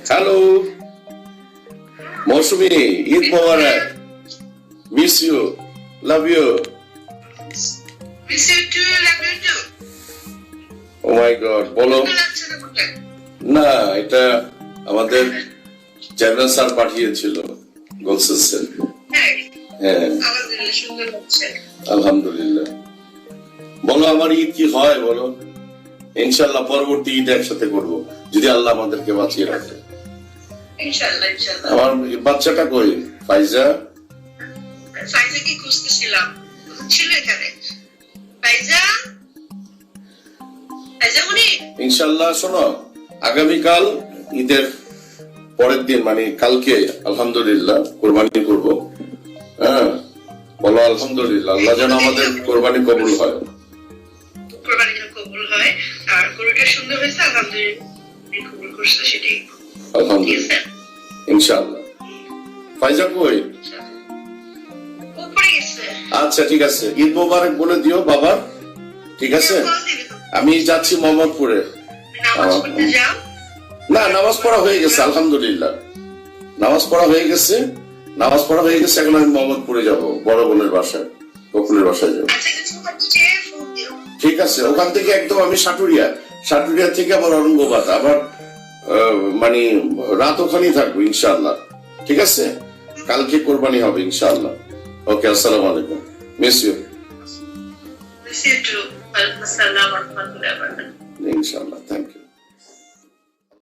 Hello Mousumi, Eid Mubarak. Miss you, love you. Miss you too, love you too. Oh my god, বলো। ভালো লাগছে না বলতে? না, এটা আমাদের চেয়ারম্যান স্যার পাঠিয়েছিল গোলসেসের। হ্যাঁ, হ্যাঁ, আলহামদুলিল্লাহ সুন্দর লাগছে। আলহামদুলিল্লাহ। বলো আমার ঈদ কি হয় বলো। ইনশাল্লাহ পরবর্তী ঈদ একসাথে করব, যদি আল্লাহ আমাদেরকে বাঁচিয়ে রাখে। ইনশাআল্লাহ ইনশাআল্লাহ। আমার বাচ্চাটা কই? ফাইজা? ফাইজাকে খুঁজতেছিলাম, ছিল এখানে। ফাইজা, ফাইজা মুনি, ইনশাল্লাহ শোনো, আগামীকাল ঈদের পরের দিন মানে কালকে আলহামদুলিল্লাহ কোরবানি করব। হ্যাঁ, বলো আলহামদুলিল্লাহ। আল্লাহ যেন আমাদের কোরবানি কবুল হয়। কোরবানি যেন কবুল হয়, আর গরুটা সুন্দর হয়েছে আলহামদুলিল্লাহ, কবুল করছে সেটাই। ঠিক আলহামদুলিল্লাহ, আছে? ইনশাআল্লাহ। ফাইজা কই? উপরে গেছে। আচ্ছা ঠিক আছে, ঈদ মোবারক বলে দিও বাবা। ঠিক আছে, কল দিবি তো। আমি যাচ্ছি মোহাম্মদপুরে। নামাজ পড়তে যাও। না, নামাজ পড়া হয়ে গেছে আলহামদুলিল্লাহ। নামাজ পড়া হয়ে গেছে, নামাজ পড়া হয়ে গেছে। এখন আমি মোহাম্মদপুরে যাব, বড় বোনের বাসায়, বকুলের বাসায় যাব। আচ্ছা কিছু করতে ফোন দিও। ঠিক আছে, ওখান থেকে একদম আমি সাটুরিয়া, সাটুরিয়া থেকে আবার অরঙ্গবাদ, আবার মানে রাত ওখানেই থাকবো ইনশাআল্লাহ। ঠিক আছে, কালকে কোরবানি হবে ইনশাআল্লাহ। ওকে, আসসালামু আলাইকুম। Miss you. Miss you too. Assalamu alaikum. ইনশাআল্লাহ, থ্যাংক ইউ।